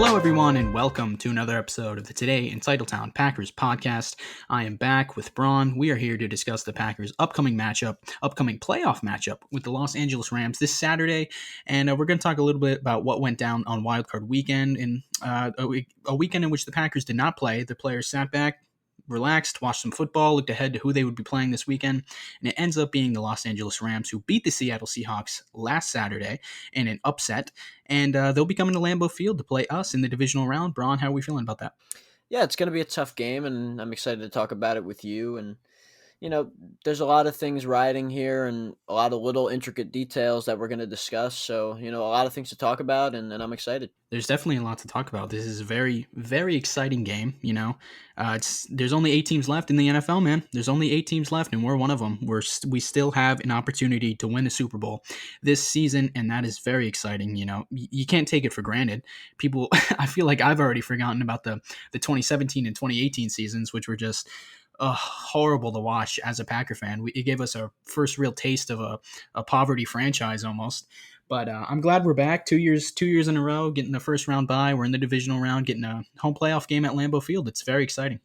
Hello, everyone, and welcome to another episode of the Today Entitled Packers podcast. I am back with Bron. We are here to discuss the Packers' upcoming playoff matchup with the Los Angeles Rams this Saturday, and we're going to talk a little bit about what went down on Wildcard Weekend, and a weekend in which the Packers did not play. The players sat back, relaxed, watched some football, looked ahead to who they would be playing this weekend, and it ends up being the Los Angeles Rams, who beat the Seattle Seahawks last Saturday in an upset, and they'll be coming to Lambeau Field to play us in the divisional round. Bron, how are we feeling about that? Yeah, it's going to be a tough game, and I'm excited to talk about it with you. And there's a lot of things riding here, and a lot of little intricate details that we're going to discuss. So, a lot of things to talk about, and I'm excited. There's definitely a lot to talk about. This is a very, very exciting game. There's only 8 teams left in the NFL, man. There's only 8 teams left, and we're one of them. We still have an opportunity to win the Super Bowl this season, and that is very exciting. You can't take it for granted. People, I feel like I've already forgotten about the 2017 and 2018 seasons, which were just horrible to watch as a Packer fan. It gave us our first real taste of a poverty franchise almost. But I'm glad we're back 2 years in a row, getting the first round bye. We're in the divisional round, getting a home playoff game at Lambeau Field. It's very exciting.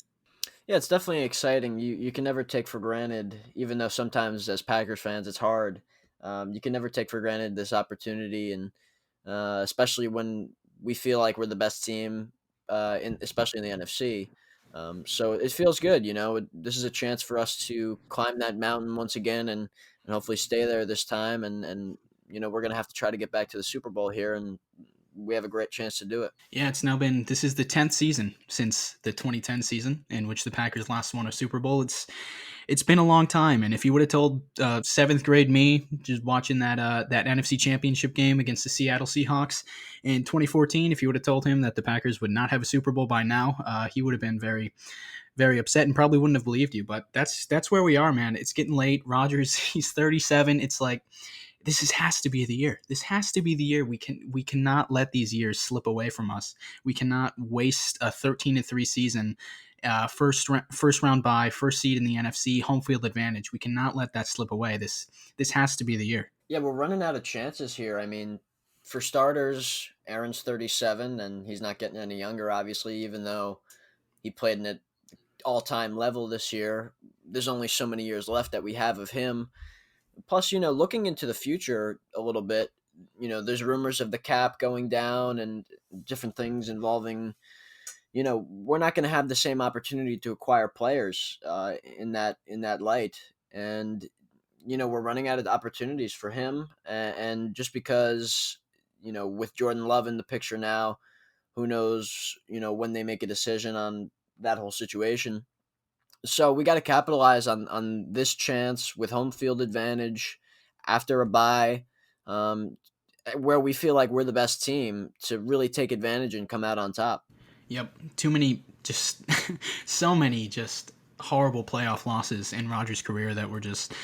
Yeah, it's definitely exciting. You can never take for granted, even though sometimes as Packers fans it's hard. You can never take for granted this opportunity, and especially when we feel like we're the best team, especially in the NFC. So it feels good. This is a chance for us to climb that mountain once again, and hopefully stay there this time. And we're going to have to try to get back to the Super Bowl here, and we have a great chance to do it. Yeah, this is the 10th season since the 2010 season in which the Packers last won a Super Bowl. It's been a long time, and if you would have told 7th grade me just watching that NFC Championship game against the Seattle Seahawks in 2014, if you would have told him that the Packers would not have a Super Bowl by now, he would have been very, very upset and probably wouldn't have believed you. But that's where we are, man. It's getting late. Rodgers, he's 37. It's like, has to be the year. This has to be the year. We cannot let these years slip away from us. We cannot waste a 13-3 season, first round bye, first seed in the NFC, home field advantage. We cannot let that slip away. This has to be the year. Yeah, we're running out of chances here. I mean, for starters, Aaron's 37, and he's not getting any younger, obviously, even though he played at all-time level this year. There's only so many years left that we have of him. Plus, looking into the future a little bit, there's rumors of the cap going down and different things involving, we're not going to have the same opportunity to acquire players in that light. And, we're running out of opportunities for him. And just because, with Jordan Love in the picture now, who knows, when they make a decision on that whole situation. So we got to capitalize on this chance with home field advantage after a bye, where we feel like we're the best team to really take advantage and come out on top. Yep. Too many, just so many just horrible playoff losses in Rodgers' career that were just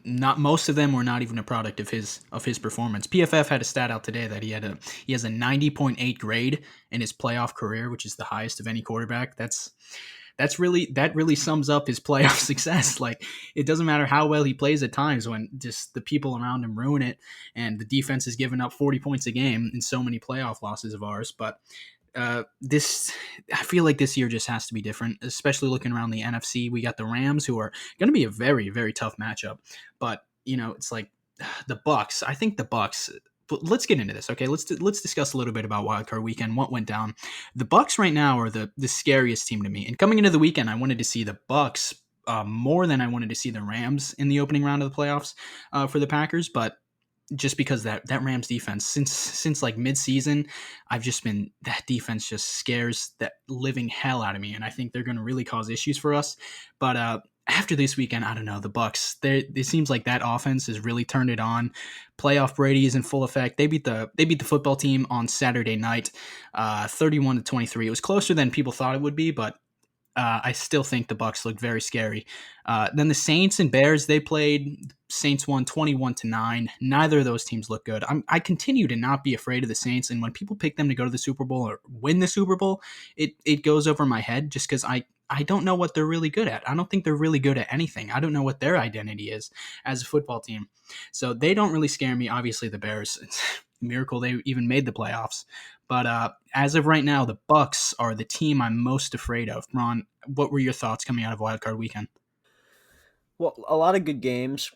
not, most of them were not even a product of his performance. PFF had a stat out today that he has a 90.8 grade in his playoff career, which is the highest of any quarterback. That really sums up his playoff success. Like, it doesn't matter how well he plays at times when just the people around him ruin it, and the defense is giving up 40 points a game in so many playoff losses of ours. But I feel like this year just has to be different, especially looking around the NFC. We got the Rams, who are going to be a very, very tough matchup. But, it's like the Bucs. I think the Bucs. But let's get into this, okay? Let's discuss a little bit about Wildcard Weekend, what went down. The Bucs right now are the scariest team to me. And coming into the weekend, I wanted to see the Bucs more than I wanted to see the Rams in the opening round of the playoffs for the Packers. But just because that Rams defense, since like midseason, that defense just scares that living hell out of me, and I think they're going to really cause issues for us. But after this weekend, I don't know, the Bucs. It seems like that offense has really turned it on. Playoff Brady is in full effect. They beat the football team on Saturday night, 31-23. It was closer than people thought it would be, but I still think the Bucs look very scary. Then the Saints and Bears, they played. Saints won 21-9. Neither of those teams look good. I continue to not be afraid of the Saints, and when people pick them to go to the Super Bowl or win the Super Bowl, it goes over my head just because I don't know what they're really good at. I don't think they're really good at anything. I don't know what their identity is as a football team. So they don't really scare me. Obviously, the Bears, it's a miracle they even made the playoffs. But as of right now, the Bucks are the team I'm most afraid of. Ron, what were your thoughts coming out of Wild Card Weekend? Well, a lot of good games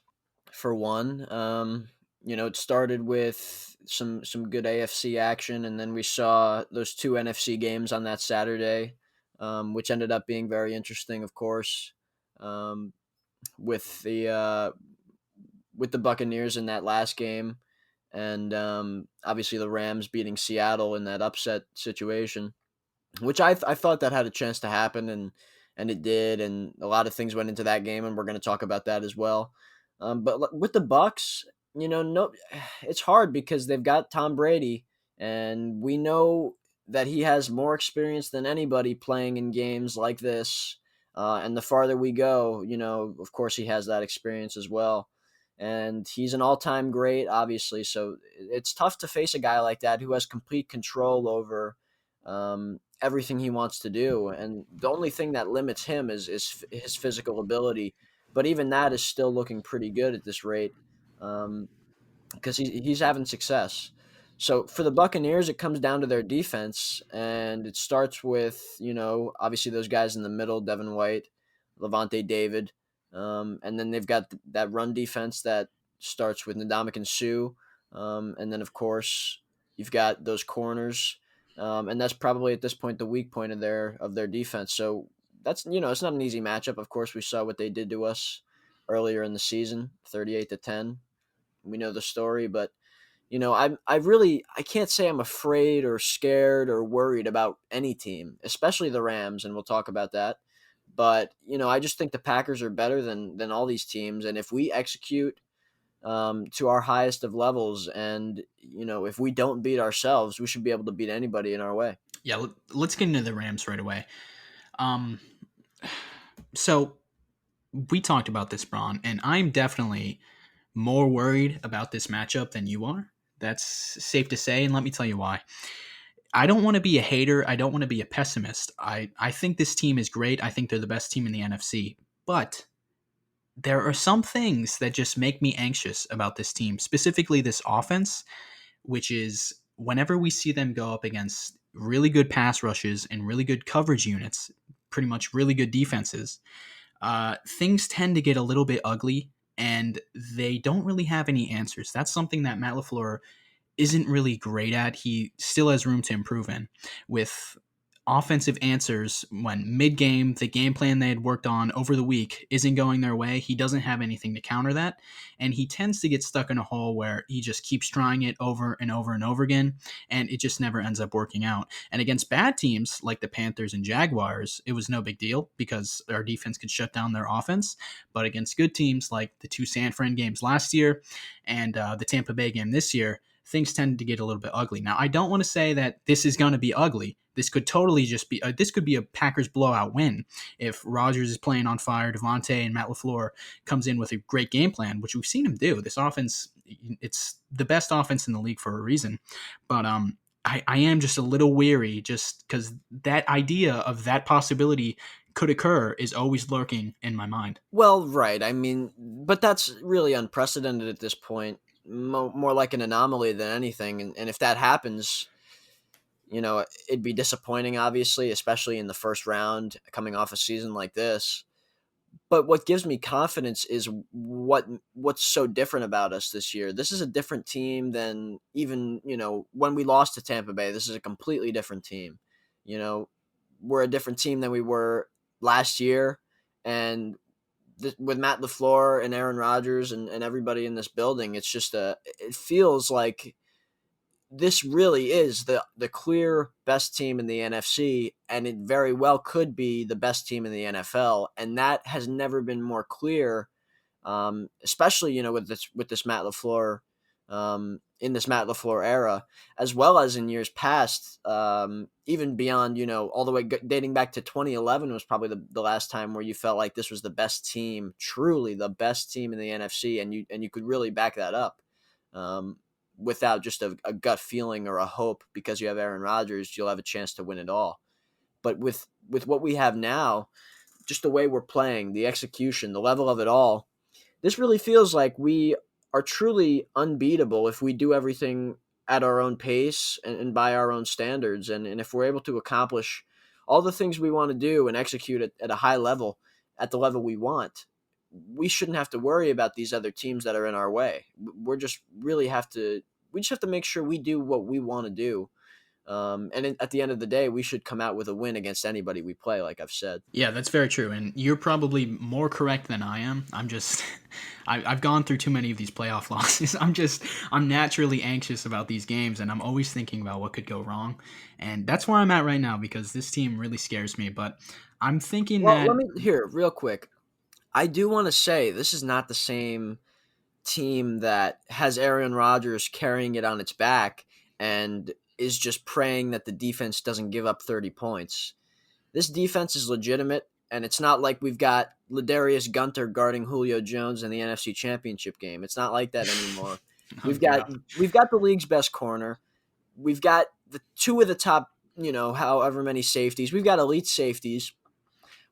for one. It started with some good AFC action, and then we saw those two NFC games on that Saturday, which ended up being very interesting, of course, um, with the Buccaneers in that last game, and obviously the Rams beating Seattle in that upset situation, which I thought that had a chance to happen, and it did, and a lot of things went into that game, and we're going to talk about that as well. But with the Bucks, no, it's hard because they've got Tom Brady, and we know that he has more experience than anybody playing in games like this. And the farther we go, of course, he has that experience as well. And he's an all-time great, obviously. So it's tough to face a guy like that who has complete control over everything he wants to do, and the only thing that limits him is his physical ability. But even that is still looking pretty good at this rate, because he's having success. So for the Buccaneers, it comes down to their defense, and it starts with obviously those guys in the middle: Devin White, Levante David, and then they've got that run defense that starts with Ndamukong Suh, and then of course you've got those corners, and that's probably at this point the weak point of their defense. So that's it's not an easy matchup. Of course, we saw what they did to us earlier in the season, 38-10. We know the story, but I can't say I'm afraid or scared or worried about any team, especially the Rams, and we'll talk about that. But I just think the Packers are better than all these teams, and if we execute to our highest of levels, and if we don't beat ourselves, we should be able to beat anybody in our way. Yeah, let's get into the Rams right away. Um, so we talked about this, Braun, and I'm definitely more worried about this matchup than you are. That's safe to say, and let me tell you why. I don't want to be a hater. I don't want to be a pessimist. I think this team is great. I think they're the best team in the NFC. But there are some things that just make me anxious about this team, specifically this offense, which is whenever we see them go up against really good pass rushes and really good coverage units, pretty much really good defenses, things tend to get a little bit ugly, and they don't really have any answers. That's something that Matt LaFleur isn't really great at. He still has room to improve in with offensive answers when mid-game the game plan they had worked on over the week isn't going their way. He doesn't have anything to counter that, and he tends to get stuck in a hole where he just keeps trying it over and over and over again, and it just never ends up working out. And against bad teams like the Panthers and Jaguars, it was no big deal because our defense could shut down their offense. But against good teams like the two San Fran games last year and the Tampa Bay game this year, things tend to get a little bit ugly. Now, I don't want to say that this is going to be ugly. This could totally just be this could be a Packers blowout win if Rodgers is playing on fire, Devontae and Matt LaFleur comes in with a great game plan, which we've seen him do. This offense, it's the best offense in the league for a reason. But I am just a little weary just because that idea of that possibility could occur is always lurking in my mind. Well, right. I mean, but that's really unprecedented at this point. More like an anomaly than anything. And if that happens, it'd be disappointing, obviously, especially in the first round coming off a season like this. But what gives me confidence is what's so different about us this year. This is a different team than even, when we lost to Tampa Bay. This is a completely different team. You know, we're a different team than we were last year. And with Matt LaFleur and Aaron Rodgers and everybody in this building, it feels like this really is the clear best team in the NFC, and it very well could be the best team in the NFL, and that has never been more clear. Especially with this Matt LaFleur, in this Matt LaFleur era, as well as in years past, even beyond all the way dating back to 2011 was probably the last time where you felt like this was the best team, truly the best team in the NFC, and you could really back that up. Without just a gut feeling or a hope because you have Aaron Rodgers, you'll have a chance to win it all. But with what we have now, just the way we're playing, the execution, the level of it all, this really feels like we are truly unbeatable if we do everything at our own pace and by our own standards. And if we're able to accomplish all the things we want to do and execute it at a high level, at the level we want, we shouldn't have to worry about these other teams that are in our way. We just have to make sure we do what we want to do. At the end of the day, we should come out with a win against anybody we play, like I've said. Yeah, that's very true, and you're probably more correct than I am. I'm just, I've gone through too many of these playoff losses. I'm naturally anxious about these games, and I'm always thinking about what could go wrong, and that's where I'm at right now because this team really scares me. But I'm thinking Well, that let me here real quick. I do want to say this is not the same team that has Aaron Rodgers carrying it on its back and is just praying that the defense doesn't give up 30 points. This defense is legitimate, and it's not like we've got Ladarius Gunter guarding Julio Jones in the NFC Championship game. It's not like that anymore. oh We've got god, we've got the league's best corner. We've got the two of the top, however many safeties. We've got elite safeties.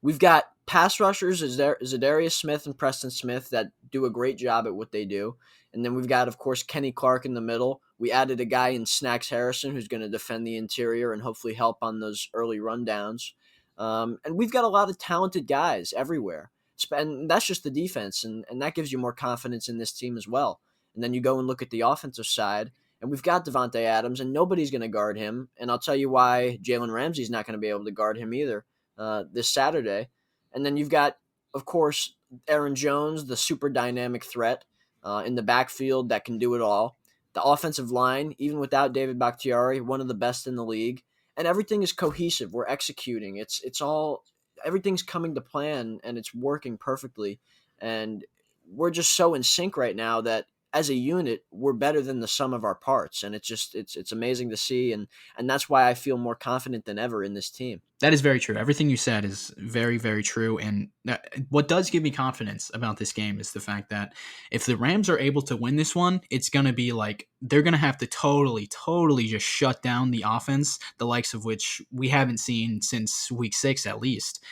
We've got pass rushers, Zadarius Smith and Preston Smith, that do a great job at what they do. And then we've got, of course, Kenny Clark in the middle. We added a guy in Snacks Harrison who's going to defend the interior and hopefully help on those early rundowns. And we've got a lot of talented guys everywhere. And that's just the defense, and that gives you more confidence in this team as well. And then you go and look at the offensive side, and we've got Devontae Adams, and nobody's going to guard him. And I'll tell you why Jalen Ramsey's not going to be able to guard him either this Saturday. And then you've got, of course, Aaron Jones, the super dynamic threat in the backfield that can do it all. The offensive line, even without David Bakhtiari, one of the best in the league. And everything is cohesive. We're executing. Everything's coming to plan, and it's working perfectly. And we're just so in sync right now that as a unit, we're better than the sum of our parts. And it's amazing to see. And that's why I feel more confident than ever in this team. that is very true. Everything you said is very, very true. And what does give me confidence about this game is the fact that if the Rams are able to win this one, it's going to be like they're going to have to totally, totally just shut down the offense, the likes of which we haven't seen since week 6 at least.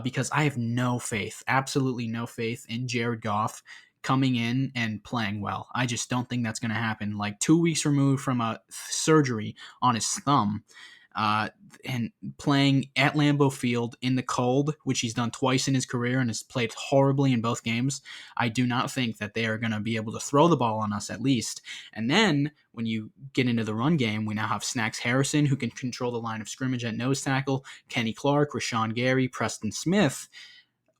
Because I have no faith, absolutely no faith in Jared Goff coming in and playing well. I just don't think that's going to happen. Like 2 weeks removed from a surgery on his thumb, and playing at Lambeau Field in the cold, which he's done twice in his career and has played horribly in both games. I do not think that they are going to be able to throw the ball on us at least. And then when you get into the run game, we now have Snacks Harrison, who can control the line of scrimmage at nose tackle, Kenny Clark, Rashawn Gary, Preston Smith.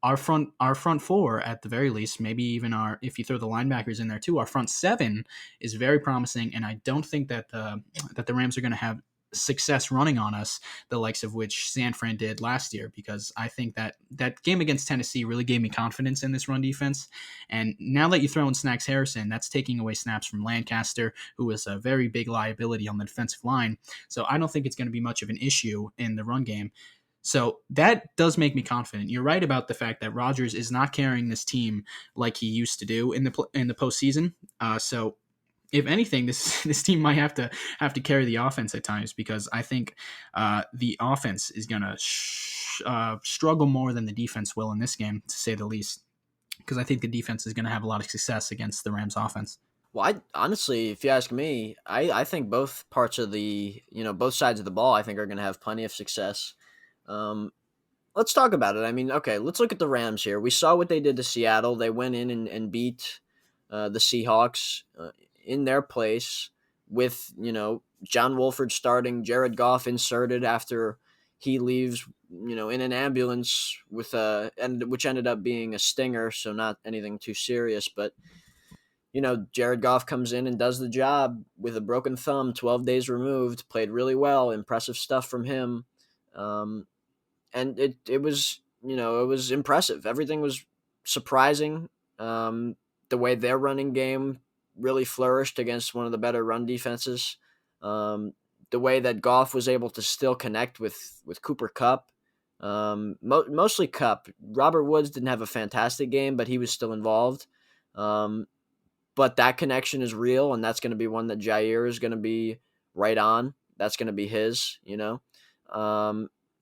Our front four, at the very least, maybe even if you throw the linebackers in there too, our front seven is very promising, and I don't think that the Rams are going to have success running on us, the likes of which San Fran did last year, because I think that game against Tennessee really gave me confidence in this run defense. And now that you throw in Snacks Harrison, that's taking away snaps from Lancaster, who is a very big liability on the defensive line. So I don't think it's going to be much of an issue in the run game. So that does make me confident. You're right about the fact that Rodgers is not carrying this team like he used to do in the postseason. So if anything, this team might have to carry the offense at times, because I think the offense is going to struggle more than the defense will in this game, to say the least, because I think the defense is going to have a lot of success against the Rams offense. Well, honestly, if you ask me, I think both parts of both sides of the ball, I think are going to have plenty of success. Let's talk about it. I mean, okay, let's look at the Rams here. We saw what they did to Seattle. They went in and beat the Seahawks in their place with, John Wolford starting, Jared Goff inserted after he leaves, in an ambulance which ended up being a stinger, so not anything too serious, but Jared Goff comes in and does the job with a broken thumb, 12 days removed, played really well, impressive stuff from him. And it was, it was impressive. Everything was surprising. The way their running game really flourished against one of the better run defenses. The way that Goff was able to still connect with Cooper Kupp. Mostly Kupp. Robert Woods didn't have a fantastic game, but he was still involved. But that connection is real, and that's going to be one that Jair is going to be right on. That's going to be his,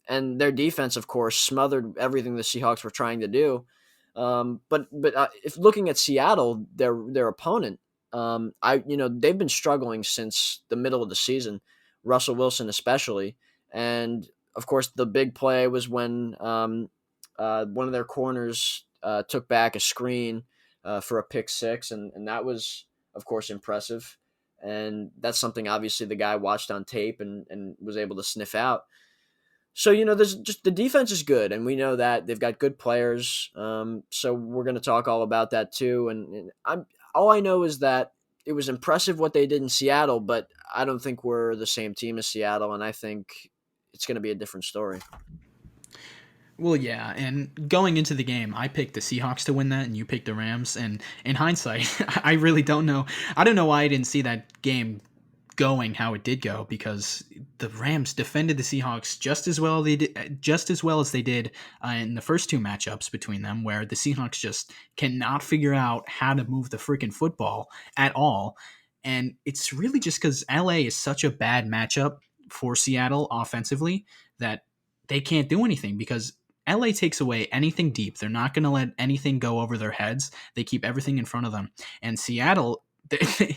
and their defense, of course, smothered everything the Seahawks were trying to do. But if looking at Seattle, their opponent, they've been struggling since the middle of the season, Russell Wilson especially, and of course the big play was when one of their corners took back a screen for a pick six, and that was of course impressive, and that's something obviously the guy watched on tape and was able to sniff out. So there's just the defense is good, and we know that they've got good players. So we're going to talk all about that too. And I'm all I know is that it was impressive what they did in Seattle, but I don't think we're the same team as Seattle, and I think it's going to be a different story. Well, yeah, and going into the game, I picked the Seahawks to win that, and you picked the Rams. And in hindsight, I really don't know. I don't know why I didn't see that game going how it did go, because the Rams defended the Seahawks just as well as they did in the first two matchups between them, where the Seahawks just cannot figure out how to move the freaking football at all. And it's really just because LA is such a bad matchup for Seattle offensively that they can't do anything, because LA takes away anything deep. They're not going to let anything go over their heads. They keep everything in front of them. And Seattle,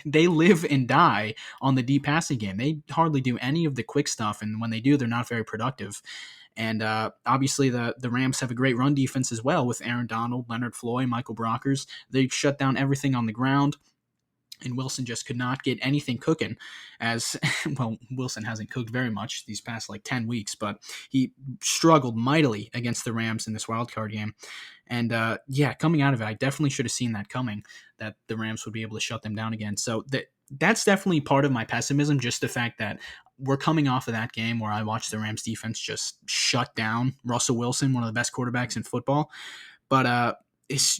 they live and die on the deep passing game. They hardly do any of the quick stuff, and when they do, they're not very productive. And obviously, the Rams have a great run defense as well, with Aaron Donald, Leonard Floyd, Michael Brockers. They shut down everything on the ground, and Wilson just could not get anything cooking. As well, Wilson hasn't cooked very much these past 10 weeks, but he struggled mightily against the Rams in this wild card game. And coming out of it, I definitely should have seen that coming, that the Rams would be able to shut them down again. So that's definitely part of my pessimism, just the fact that we're coming off of that game where I watched the Rams defense just shut down Russell Wilson, one of the best quarterbacks in football. But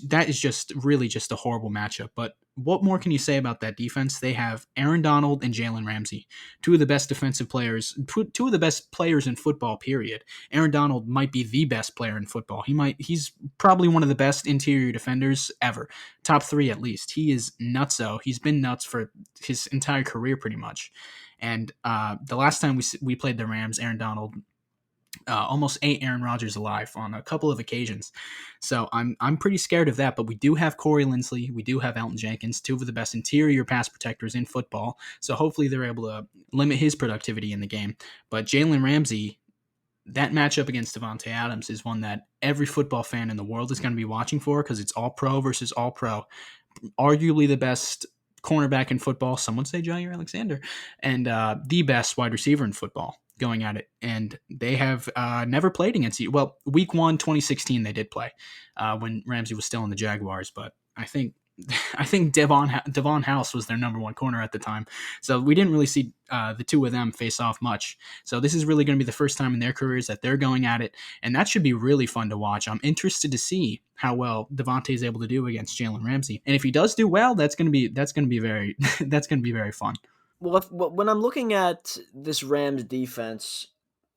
that is just really just a horrible matchup. But what more can you say about that defense? They have Aaron Donald and Jalen Ramsey, two of the best defensive players, two of the best players in football, period. Aaron Donald might be the best player in football. He's probably one of the best interior defenders ever. Top three at least. He is nutso. He's been nuts for his entire career pretty much. And the last time we played the Rams, Aaron Donald almost ate Aaron Rodgers alive on a couple of occasions. So I'm pretty scared of that, but we do have Corey Linsley. We do have Elton Jenkins, two of the best interior pass protectors in football. So hopefully they're able to limit his productivity in the game. But Jalen Ramsey, that matchup against Devontae Adams is one that every football fan in the world is going to be watching for, because it's all pro versus all pro. Arguably the best cornerback in football, some would say Jair Alexander, and the best wide receiver in football going at it. And they have never played against you. Well, week 1, 2016, they did play when Ramsey was still in the Jaguars, but I think Devon House was their number one corner at the time. So we didn't really see the two of them face off much. So this is really going to be the first time in their careers that they're going at it, and that should be really fun to watch. I'm interested to see how well Devontae is able to do against Jalen Ramsey, and if he does do well, that's going to be very that's going to be very fun. Well, when I'm looking at this Rams defense,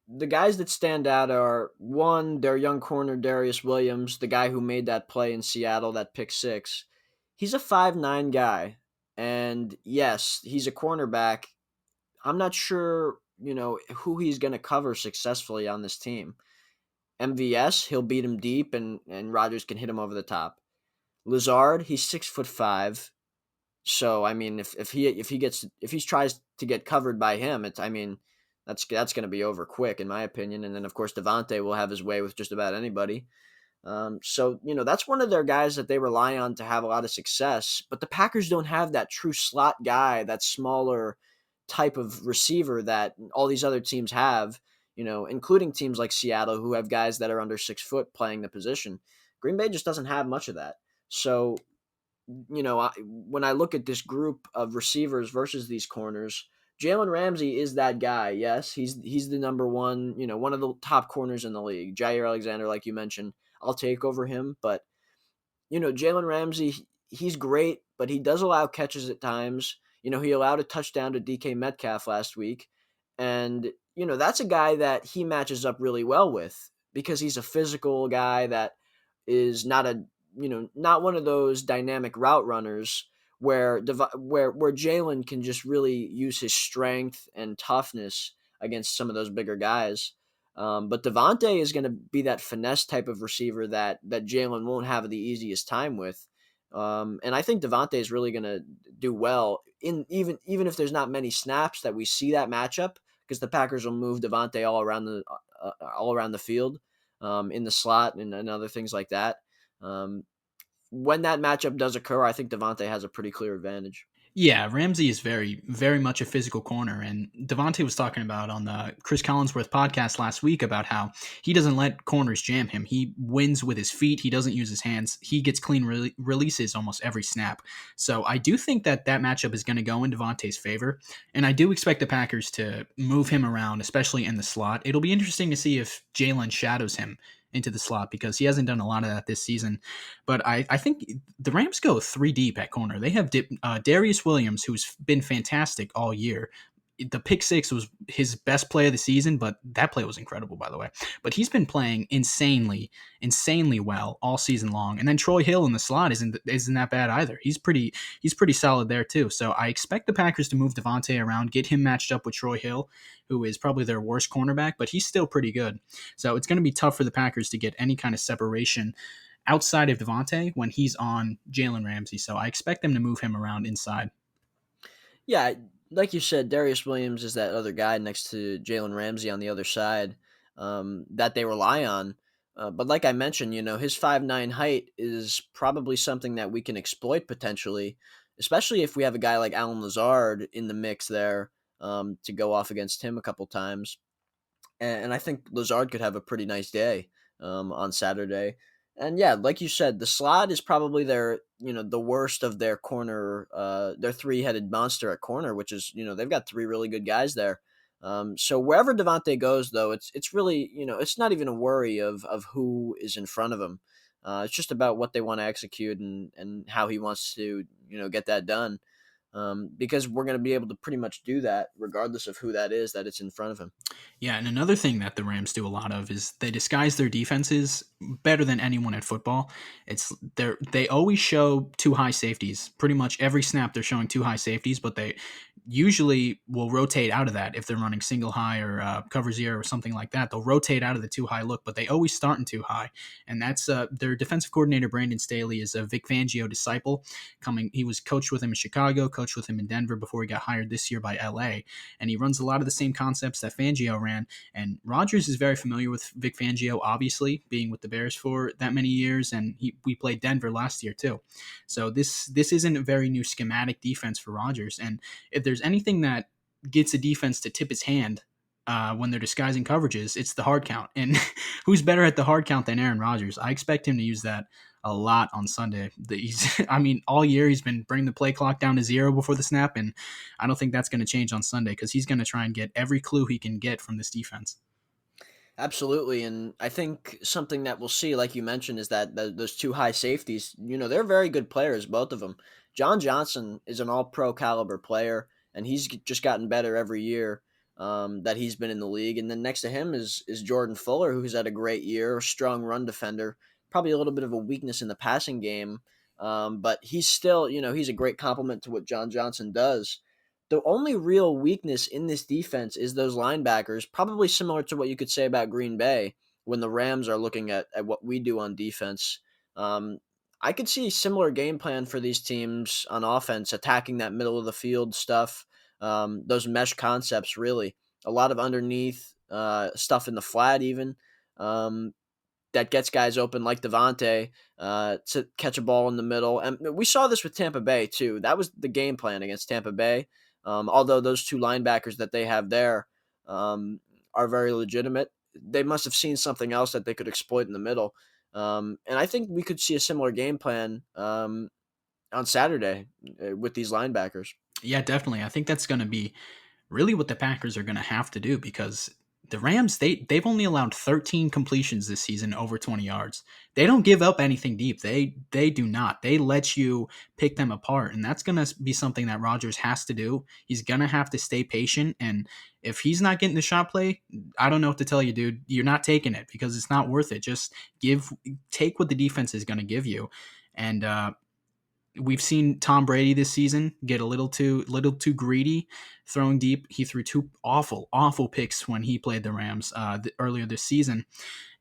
the guys that stand out are, one, their young corner Darius Williams, the guy who made that play in Seattle, that pick six. He's a 5'9" guy, and yes, he's a cornerback. I'm not sure, who he's going to cover successfully on this team. MVS, he'll beat him deep, and Rodgers can hit him over the top. Lazard, he's 6'5". So I mean, if he tries to get covered by him, that's going to be over quick in my opinion. And then of course Devontae will have his way with just about anybody. So that's one of their guys that they rely on to have a lot of success. But the Packers don't have that true slot guy, that smaller type of receiver that all these other teams have. Including teams like Seattle, who have guys that are under 6 foot playing the position. Green Bay just doesn't have much of that. So when I look at this group of receivers versus these corners, Jalen Ramsey is that guy. Yes, he's the number one, one of the top corners in the league. Jair Alexander, like you mentioned, I'll take over him. But, Jalen Ramsey, he's great, but he does allow catches at times. He allowed a touchdown to DK Metcalf last week. And, that's a guy that he matches up really well with, because he's a physical guy that is not one of those dynamic route runners where Jalen can just really use his strength and toughness against some of those bigger guys. But Devontae is going to be that finesse type of receiver that Jalen won't have the easiest time with. And I think Devontae is really going to do well in even if there's not many snaps that we see that matchup, because the Packers will move Devontae all around the field, in the slot and other things like that. Um, when that matchup does occur, I think Devontae has a pretty clear advantage. Yeah, Ramsey is very, very much a physical corner. And Devontae was talking about on the Chris Collinsworth podcast last week about how he doesn't let corners jam him. He wins with his feet. He doesn't use his hands. He gets clean releases almost every snap. So I do think that matchup is going to go in Devontae's favor. And I do expect the Packers to move him around, especially in the slot. It'll be interesting to see if Jalen shadows him into the slot because he hasn't done a lot of that this season. But I think the Rams go three deep at corner. They have Darius Williams, who's been fantastic all year. The pick six was his best play of the season, but that play was incredible, by the way. But he's been playing insanely, insanely well all season long. And then Troy Hill in the slot isn't that bad either. He's pretty solid there too. So I expect the Packers to move Devontae around, get him matched up with Troy Hill, who is probably their worst cornerback, but he's still pretty good. So it's going to be tough for the Packers to get any kind of separation outside of Devontae when he's on Jalen Ramsey. So I expect them to move him around inside. Yeah, like you said, Darius Williams is that other guy next to Jalen Ramsey on the other side, that they rely on. But like I mentioned, his 5'9" height is probably something that we can exploit potentially, especially if we have a guy like Alan Lazard in the mix there, to go off against him a couple times. And I think Lazard could have a pretty nice day, on Saturday. And yeah, like you said, the slot is probably the worst of their corner, their three-headed monster at corner, which is, they've got three really good guys there. So wherever Devontae goes, though, it's really, it's not even a worry of who is in front of him. It's just about what they want to execute and how he wants to, get that done. Because we're going to be able to pretty much do that regardless of who that is that it's in front of him. Yeah, and another thing that the Rams do a lot of is they disguise their defenses better than anyone at football. They always show two high safeties. Pretty much every snap they're showing two high safeties, but they usually will rotate out of that if they're running single high or cover zero or something like that. They'll rotate out of the two high look, but they always start in two high. And that's their defensive coordinator Brandon Staley is a Vic Fangio disciple. He was coached with him in Chicago, coached with him in Denver before he got hired this year by LA, and he runs a lot of the same concepts that Fangio ran. And Rodgers is very familiar with Vic Fangio, obviously being with the Bears for that many years, and we played Denver last year too. So this isn't a very new schematic defense for Rodgers. And if there's anything that gets a defense to tip its hand when they're disguising coverages, it's the hard count. And who's better at the hard count than Aaron Rodgers? I expect him to use that a lot on Sunday. All year he's been bringing the play clock down to zero before the snap, and I don't think that's going to change on Sunday because he's going to try and get every clue he can get from this defense. Absolutely, and I think something that we'll see, like you mentioned, is that those two high safeties, they're very good players, both of them. John Johnson is an all-pro caliber player, and he's just gotten better every year, that he's been in the league. And then next to him is Jordan Fuller, who's had a great year, a strong run defender, probably a little bit of a weakness in the passing game, but he's still, he's a great complement to what John Johnson does. The only real weakness in this defense is those linebackers, probably similar to what you could say about Green Bay when the Rams are looking at what we do on defense. Um, I could see a similar game plan for these teams on offense, attacking that middle of the field stuff, those mesh concepts, really. A lot of underneath stuff in the flat, even. That gets guys open like Devontae, to catch a ball in the middle. And we saw this with Tampa Bay, too. That was the game plan against Tampa Bay. Although those two linebackers that they have there, are very legitimate, they must have seen something else that they could exploit in the middle. And I think we could see a similar game plan, on Saturday, with these linebackers. Yeah, definitely. I think that's going to be really what the Packers are going to have to do because the Rams, they've only allowed 13 completions this season over 20 yards. They don't give up anything deep. They do not. They let you pick them apart, and that's going to be something that Rodgers has to do. He's going to have to stay patient, and if he's not getting the shot play, I don't know what to tell you, dude. You're not taking it because it's not worth it. Just take what the defense is going to give you. And we've seen Tom Brady this season get a little too greedy, throwing deep. He threw two awful picks when he played the Rams earlier this season.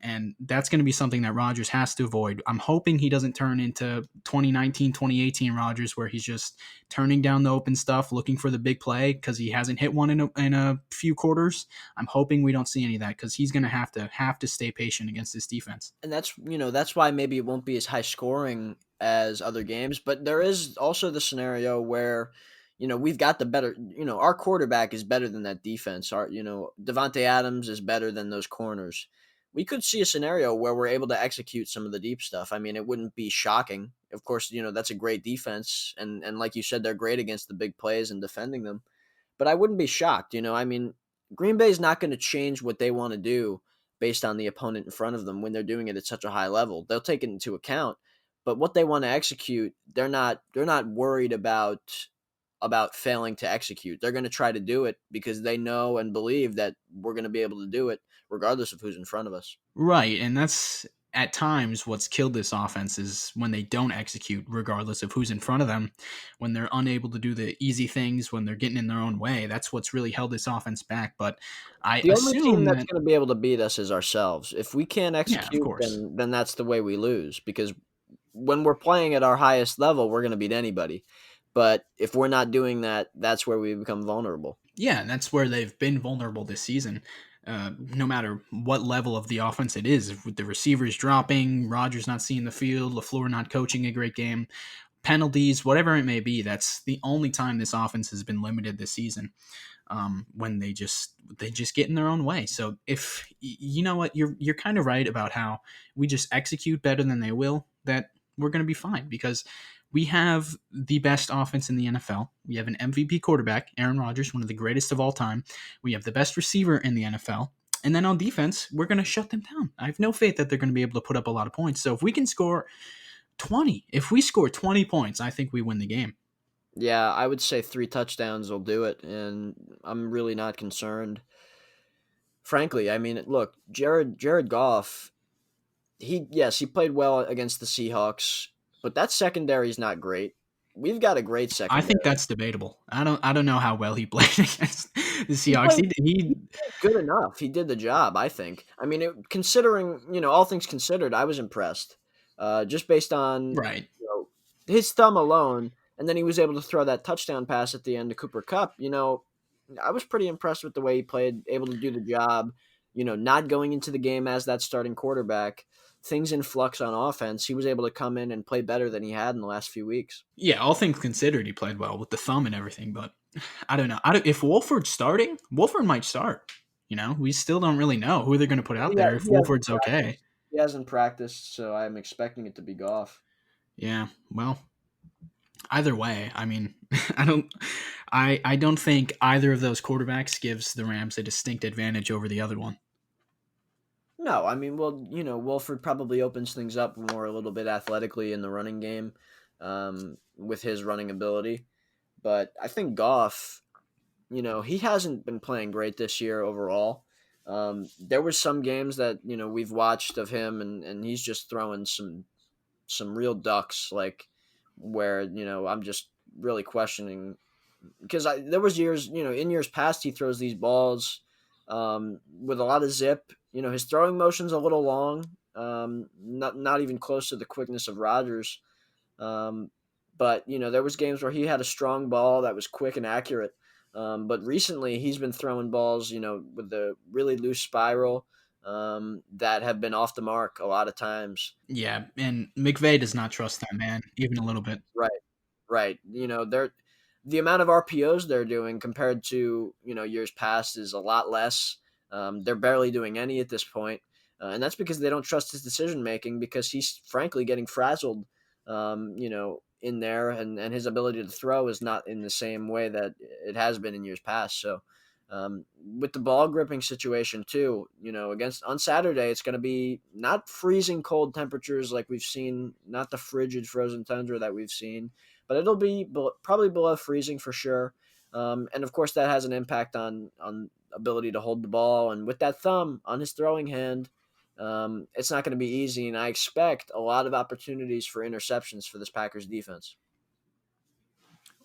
And that's going to be something that Rodgers has to avoid. I'm hoping he doesn't turn into 2019, 2018 Rodgers, where he's just turning down the open stuff, looking for the big play because he hasn't hit one in a few quarters. I'm hoping we don't see any of that because he's going to have to stay patient against this defense. And that's why maybe it won't be as high scoring as other games, but there is also the scenario where we've got the better, our quarterback is better than that defense. Our, Devontae Adams is better than those corners. We could see a scenario where we're able to execute some of the deep stuff. I mean, it wouldn't be shocking. Of course, that's a great defense, and like you said, they're great against the big plays and defending them. But I wouldn't be shocked. I mean, Green Bay's not going to change what they want to do based on the opponent in front of them when they're doing it at such a high level. They'll take it into account, but what they want to execute, they're not worried about failing to execute. They're going to try to do it because they know and believe that we're going to be able to do it regardless of who's in front of us. Right, and that's at times what's killed this offense is when they don't execute regardless of who's in front of them, when they're unable to do the easy things, when they're getting in their own way. That's what's really held this offense back, but I The only team assume that's that going to be able to beat us is ourselves. If we can't yeah, of execute, course. then that's the way we lose, because when we're playing at our highest level, we're going to beat anybody. But if we're not doing that, that's where we become vulnerable. Yeah, and that's where they've been vulnerable this season. No matter what level of the offense it is, with the receivers dropping, Rodgers not seeing the field, LaFleur not coaching a great game, penalties, whatever it may be, that's the only time this offense has been limited this season. When they just get in their own way. So if you know what, you're kind of right about how we just execute better than they will, that we're going to be fine because we have the best offense in the NFL. We have an MVP quarterback, Aaron Rodgers, one of the greatest of all time. We have the best receiver in the NFL. And then on defense, we're going to shut them down. I have no faith that they're going to be able to put up a lot of points. So if we can score 20, if we score 20 points, I think we win the game. Yeah, I would say 3 touchdowns will do it, and I'm really not concerned. Frankly, I mean, look, Jared Goff, he played well against the Seahawks, but that secondary is not great. We've got a great I think secondary. that's debatable. I don't know how well he played against the He Seahawks. played, He he played good enough. He did the job, I think. I mean, considering all things considered, I was impressed. Just based on right. his thumb alone, and then he was able to throw that touchdown pass at the end to Cooper Kupp. I was pretty impressed with the way he played, able to do the job. Not going into the game as that starting quarterback, things in flux on offense. He was able to come in and play better than he had in the last few weeks. Yeah, all things considered, he played well with the thumb and everything. But I don't know. If Wolford's starting, Wolford might start. We still don't really know who they're going to put out there if He hasn't Wolford's okay. practiced. He hasn't practiced, so I'm expecting it to be Goff. Yeah. Well, either way, I mean, I don't think either of those quarterbacks gives the Rams a distinct advantage over the other one. No, I mean, well, Wolford probably opens things up more a little bit athletically in the running game, with his running ability. But I think Goff, he hasn't been playing great this year overall. There were some games that we've watched of him, and he's just throwing some real ducks, like where I'm just really questioning, because there was years, in years past, he throws these balls with a lot of zip. His throwing motion's a little long, not even close to the quickness of Rodgers. Um, but there was games where he had a strong ball that was quick and accurate. But recently, he's been throwing balls, with the really loose spiral, that have been off the mark a lot of times. Yeah, and McVay does not trust that man even a little bit. Right. Right. They're the amount of RPOs they're doing compared to, years past is a lot less. They're barely doing any at this point. And that's because they don't trust his decision making, because he's frankly getting frazzled, in there, and his ability to throw is not in the same way that it has been in years past. So, with the ball gripping situation too, against on Saturday, it's going to be not freezing cold temperatures like we've seen, not the frigid frozen tundra that we've seen, but it'll be probably below freezing for sure. And of course, that has an impact on ability to hold the ball. And with that thumb on his throwing hand, it's not going to be easy. And I expect a lot of opportunities for interceptions for this Packers defense.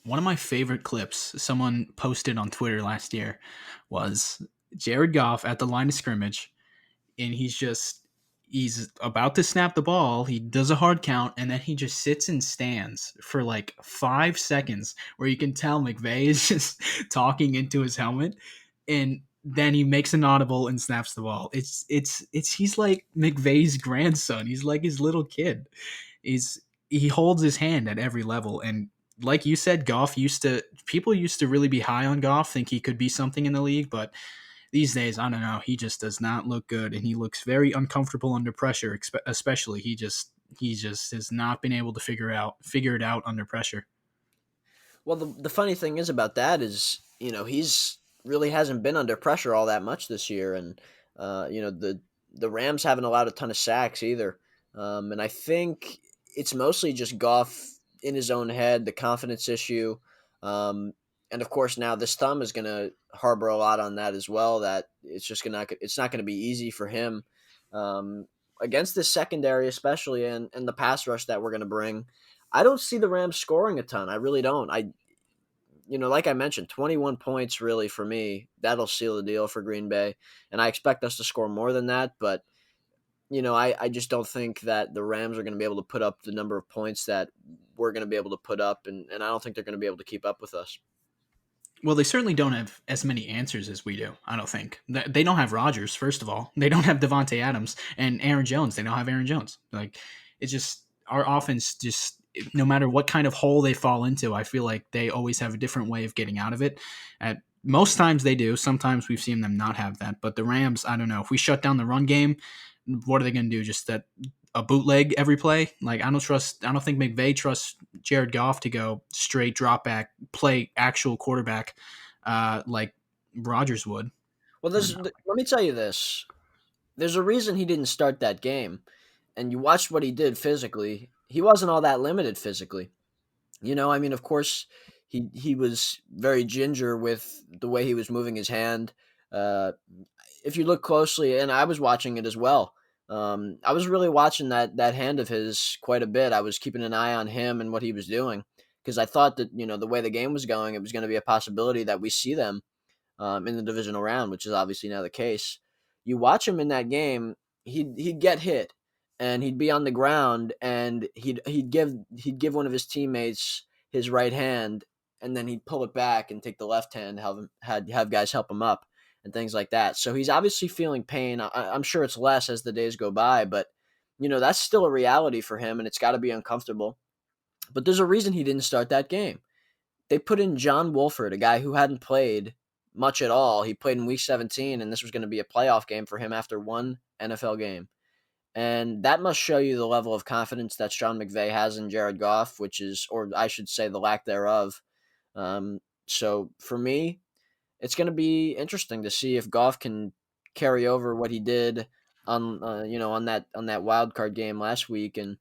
one of my favorite clips someone posted on Twitter last year was Jared Goff at the line of scrimmage, and he's about to snap the ball. He does a hard count, and then he just sits and stands for like 5 seconds, where you can tell McVay is just talking into his helmet, and then he makes an audible and snaps the ball. It's he's like McVay's grandson. He's like his little kid. He holds his hand at every level, and like you said, people used to really be high on Goff, think he could be something in the league, but these days, I don't know. He just does not look good, and he looks very uncomfortable under pressure. Especially, he just has not been able to figure it out under pressure. Well, the funny thing is about that is, he's really hasn't been under pressure all that much this year, and the Rams haven't allowed a ton of sacks either. And I think it's mostly just Goff in his own head, the confidence issue, and of course now this thumb is going to harbor a lot on that as well. That it's not going to be easy for him against this secondary, especially and the pass rush that we're going to bring. I don't see the Rams scoring a ton. I really don't. Like I mentioned, 21 points really for me, that'll seal the deal for Green Bay. And I expect us to score more than that. But, I just don't think that the Rams are going to be able to put up the number of points that we're going to be able to put up. And I don't think they're going to be able to keep up with us. Well, they certainly don't have as many answers as we do. I don't think they don't have Rodgers. First of all, they don't have Devontae Adams and Aaron Jones. They don't have Aaron Jones. Like, it's just our offense. Just no matter what kind of hole they fall into, I feel like they always have a different way of getting out of it. At most times they do. Sometimes we've seen them not have that. But the Rams, I don't know. If we shut down the run game, what are they going to do? Just a bootleg every play? Like, I don't think McVay trusts Jared Goff to go straight drop back, play actual quarterback, like Rodgers would. Well, let me tell you this. There's a reason he didn't start that game. And you watched what he did physically. He wasn't all that limited physically. Of course, he was very ginger with the way he was moving his hand. If you look closely, and I was watching it as well, I was really watching that hand of his quite a bit. I was keeping an eye on him and what he was doing because I thought that the way the game was going, it was going to be a possibility that we see them in the divisional round, which is obviously now the case. You watch him in that game, he'd get hit, and he'd be on the ground, and he'd give one of his teammates his right hand, and then he'd pull it back and take the left hand, have guys help him up, and things like that. So he's obviously feeling pain. I'm sure it's less as the days go by, but that's still a reality for him, and it's got to be uncomfortable. But there's a reason he didn't start that game. They put in John Wolford, a guy who hadn't played much at all. He played in week 17, and this was going to be a playoff game for him after one NFL game. And that must show you the level of confidence that Sean McVay has in Jared Goff, or I should say the lack thereof. So for me, it's going to be interesting to see if Goff can carry over what he did on that wild card game last week, and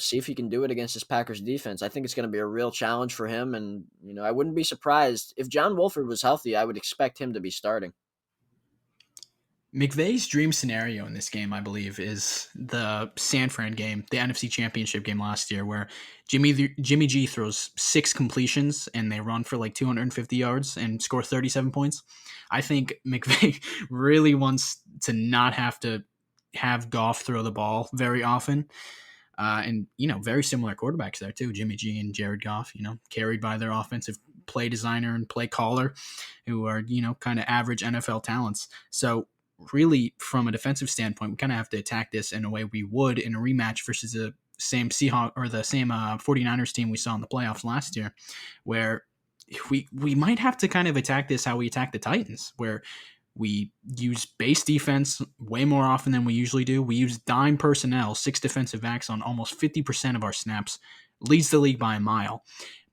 see if he can do it against this Packers defense. I think it's going to be a real challenge for him, and I wouldn't be surprised if John Wolford was healthy. I would expect him to be starting. McVay's dream scenario in this game, I believe, is the San Fran game, the NFC Championship game last year, where Jimmy G throws 6 completions and they run for like 250 yards and score 37 points. I think McVay really wants to not have to have Goff throw the ball very often. And very similar quarterbacks there too, Jimmy G and Jared Goff, carried by their offensive play designer and play caller, who are, kind of average NFL talents. So really, from a defensive standpoint, we kind of have to attack this in a way we would in a rematch versus the same Seahawks or the same 49ers team we saw in the playoffs last year, where we might have to kind of attack this how we attack the Titans, where we use base defense way more often than we usually do. We use dime personnel, 6 defensive backs on almost 50% of our snaps, leads the league by a mile.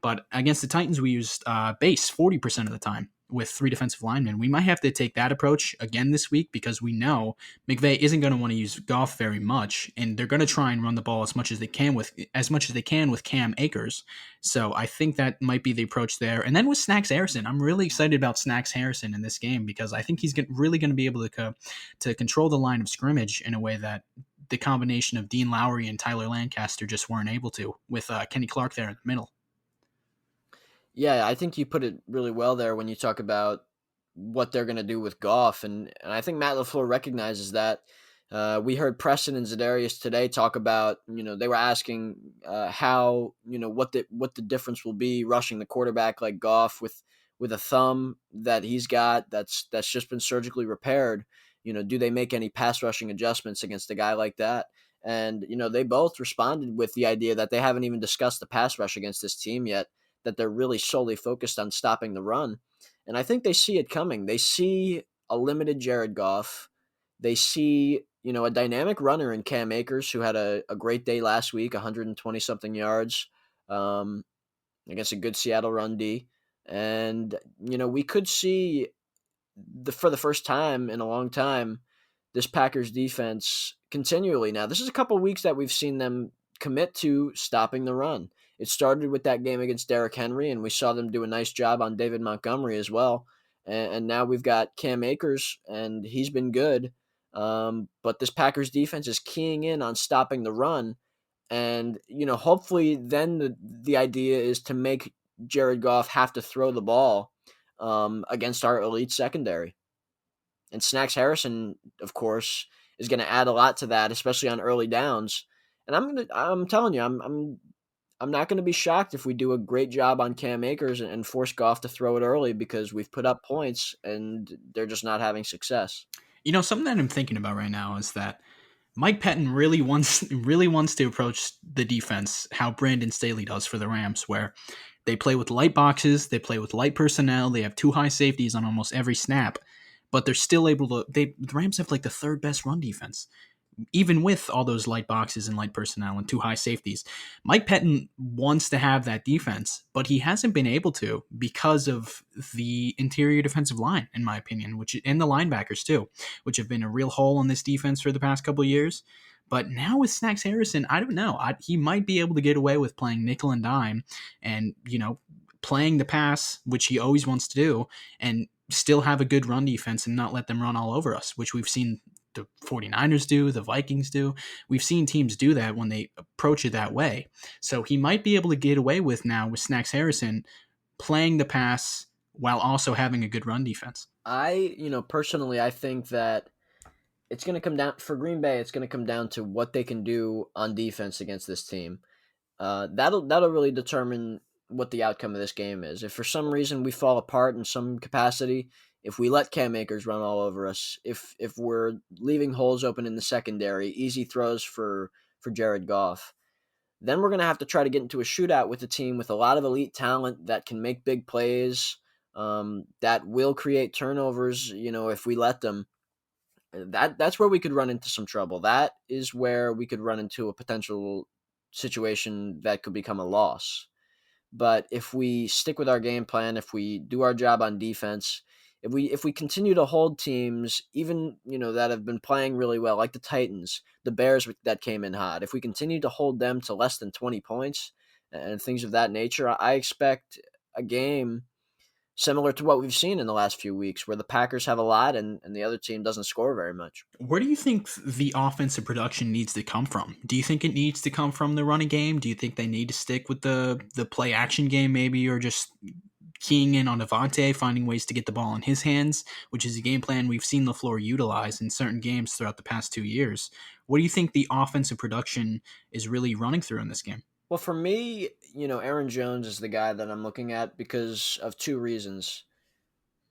But against the Titans, we used base 40% of the time with 3 defensive linemen. We might have to take that approach again this week because we know McVay isn't going to want to use Goff very much, and they're going to try and run the ball as much as they can with Cam Akers. So I think that might be the approach there. And then with Snacks Harrison, I'm really excited about Snacks Harrison in this game because I think he's really going to be able to control the line of scrimmage in a way that the combination of Dean Lowry and Tyler Lancaster just weren't able to with Kenny Clark there in the middle. Yeah, I think you put it really well there when you talk about what they're going to do with Goff, and I think Matt LaFleur recognizes that. We heard Preston and Zadarius today talk about, they were asking how, what the difference will be rushing the quarterback like Goff with a thumb that he's got that's just been surgically repaired. Do they make any pass rushing adjustments against a guy like that? And they both responded with the idea that they haven't even discussed the pass rush against this team yet, that they're really solely focused on stopping the run. And I think they see it coming. They see a limited Jared Goff. They see, a dynamic runner in Cam Akers, who had a great day last week, 120 something yards um, against a good Seattle run D. And, we could see for the first time in a long time, this Packers defense continually. Now, this is a couple of weeks that we've seen them commit to stopping the run. It started with that game against Derrick Henry, and we saw them do a nice job on David Montgomery as well. And now we've got Cam Akers, and he's been good. But this Packers defense is keying in on stopping the run. And, hopefully then the idea is to make Jared Goff have to throw the ball against our elite secondary. And Snacks Harrison, of course, is going to add a lot to that, especially on early downs. And I'm telling you, I'm not going to be shocked if we do a great job on Cam Akers and force Goff to throw it early, because we've put up points and they're just not having success. Something that I'm thinking about right now is that Mike Pettin really wants to approach the defense how Brandon Staley does for the Rams, where they play with light boxes, they play with light personnel, they have two high safeties on almost every snap, but they're still able to. The Rams have like the third best run defense, even with all those light boxes and light personnel and two high safeties. Mike Pettin wants to have that defense, but he hasn't been able to because of the interior defensive line, in my opinion, and the linebackers too, which have been a real hole in this defense for the past couple of years. But now with Snacks Harrison, I don't know. He might be able to get away with playing nickel and dime and, playing the pass, which he always wants to do, and still have a good run defense and not let them run all over us, which we've seen the 49ers do, the Vikings do. We've seen teams do that when they approach it that way. So he might be able to get away with now with Snacks Harrison playing the pass while also having a good run defense. Personally, I think that it's going to come down for Green Bay. It's going to come down to what they can do on defense against this team. That'll really determine what the outcome of this game is. If for some reason we fall apart in some capacity, if we let Cam Akers run all over us, if we're leaving holes open in the secondary, easy throws for Jared Goff, then we're gonna have to try to get into a shootout with a team with a lot of elite talent that can make big plays, that will create turnovers. If we let them, that's where we could run into some trouble. That is where we could run into a potential situation that could become a loss. But if we stick with our game plan, if we do our job on defense, if we continue to hold teams, even that have been playing really well, like the Titans, the Bears that came in hot, if we continue to hold them to less than 20 points and things of that nature, I expect a game similar to what we've seen in the last few weeks, where the Packers have a lot and the other team doesn't score very much. Where do you think the offensive production needs to come from? Do you think it needs to come from the running game? Do you think they need to stick with the play action game maybe, or just keying in on Devontae, finding ways to get the ball in his hands, which is a game plan we've seen LaFleur utilize in certain games throughout the past 2 years? What do you think the offensive production is really running through in this game? Well, for me, Aaron Jones is the guy that I'm looking at because of two reasons.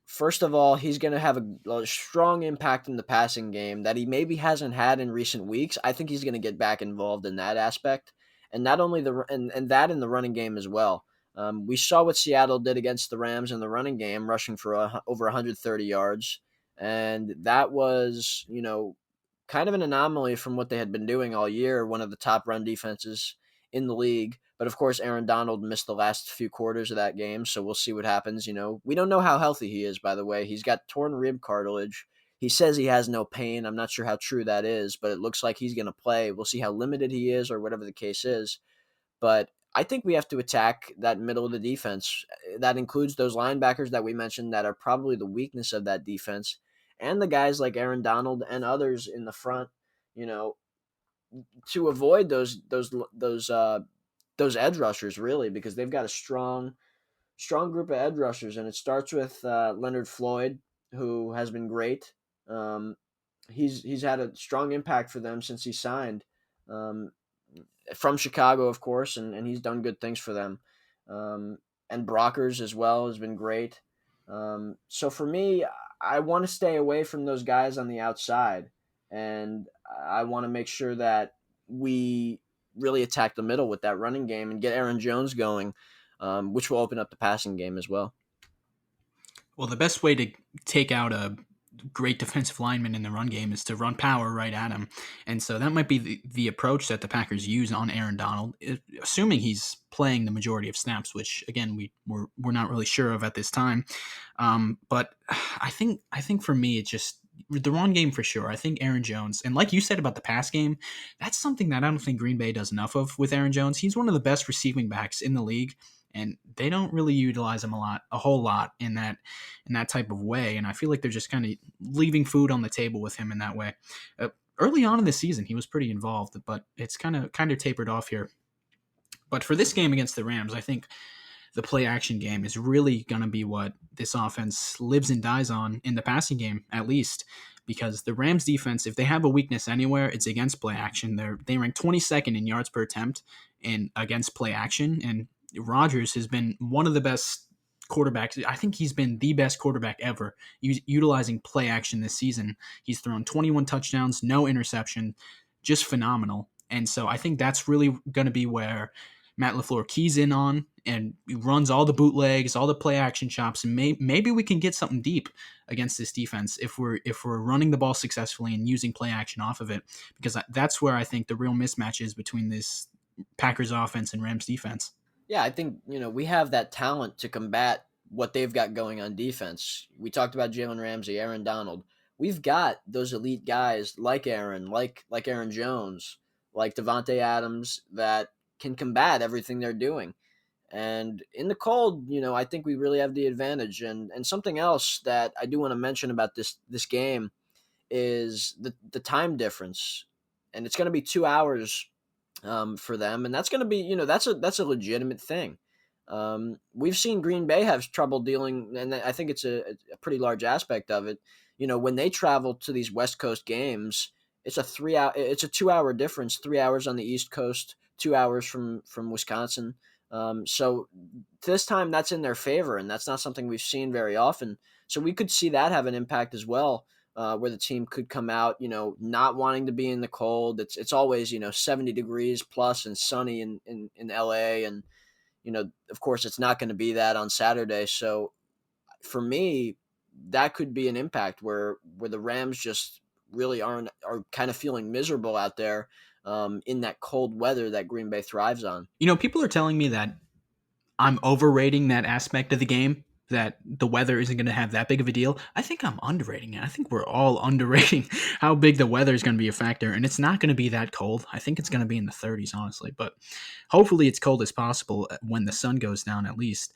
First of all, he's going to have a strong impact in the passing game that he maybe hasn't had in recent weeks. I think he's going to get back involved in that aspect, and not only and that in the running game as well. We saw what Seattle did against the Rams in the running game, rushing for over 130 yards, and that was kind of an anomaly from what they had been doing all year. One of the top run defenses in the league. But of course, Aaron Donald missed the last few quarters of that game, so we'll see what happens. We don't know how healthy he is, by the way. He's got torn rib cartilage. He says he has no pain. I'm not sure how true that is, but it looks like he's going to play. We'll see how limited he is or whatever the case is. But I think we have to attack that middle of the defense. That includes those linebackers that we mentioned that are probably the weakness of that defense, and the guys like Aaron Donald and others in the front, you know, to avoid those edge rushers, really, because they've got a strong strong group of edge rushers, and it starts with Leonard Floyd, who has been great. Um, he's had a strong impact for them since he signed. Um, from Chicago, of course, and he's done good things for them. Um, and Brockers as well has been great. So for me, I want to stay away from those guys on the outside, and I want to make sure that we really attack the middle with that running game and get Aaron Jones going, which will open up the passing game as well. Well, the best way to take out a great defensive lineman in the run game is to run power right at him. And so that might be the approach that the Packers use on Aaron Donald, assuming he's playing the majority of snaps, which again we're not really sure of at this time. But I think for me it's just the run game for sure. I think Aaron Jones, and like you said about the pass game, that's something that I don't think Green Bay does enough of with Aaron Jones. He's one of the best receiving backs in the league, and they don't really utilize him a whole lot in that type of way. And I feel like they're just kind of leaving food on the table with him in that way. Early on in the season, he was pretty involved, but it's kind of tapered off here. But for this game against the Rams, I think the play action game is really going to be what this offense lives and dies on in the passing game, at least, because the Rams defense, if they have a weakness anywhere, it's against play action. They rank 22nd in yards per attempt and against play action. And Rodgers has been one of the best quarterbacks. I think he's been the best quarterback ever utilizing play action this season. He's thrown 21 touchdowns, no interception, just phenomenal. And so I think that's really going to be where Matt LaFleur keys in on and runs all the bootlegs, all the play action chops, and maybe we can get something deep against this defense if we're running the ball successfully and using play action off of it, because that's where I think the real mismatch is between this Packers offense and Rams defense. Yeah, I think, we have that talent to combat what they've got going on defense. We talked about Jalen Ramsey, Aaron Donald. We've got those elite guys like Aaron, like Aaron Jones, like Devontae Adams that can combat everything they're doing. And in the cold, I think we really have the advantage. And something else that I do want to mention about this game is the time difference. And it's going to be 2 hours for them, and that's going to be that's a legitimate thing. We've seen Green Bay have trouble dealing, and I think it's a pretty large aspect of it. When they travel to these West Coast games, it's a 2 hour difference. 3 hours on the East Coast, 2 hours from Wisconsin. So this time that's in their favor, and that's not something we've seen very often. So we could see that have an impact as well. Where the team could come out, not wanting to be in the cold. It's always, 70 degrees plus and sunny in LA. And, of course, it's not going to be that on Saturday. So for me, that could be an impact where the Rams just really are kind of feeling miserable out there in that cold weather that Green Bay thrives on. People are telling me that I'm overrating that aspect of the game, that the weather isn't going to have that big of a deal. I think I'm underrating it. I think we're all underrating how big the weather is going to be a factor, and it's not going to be that cold. I think it's going to be in the 30s, honestly, but hopefully it's cold as possible when the sun goes down at least.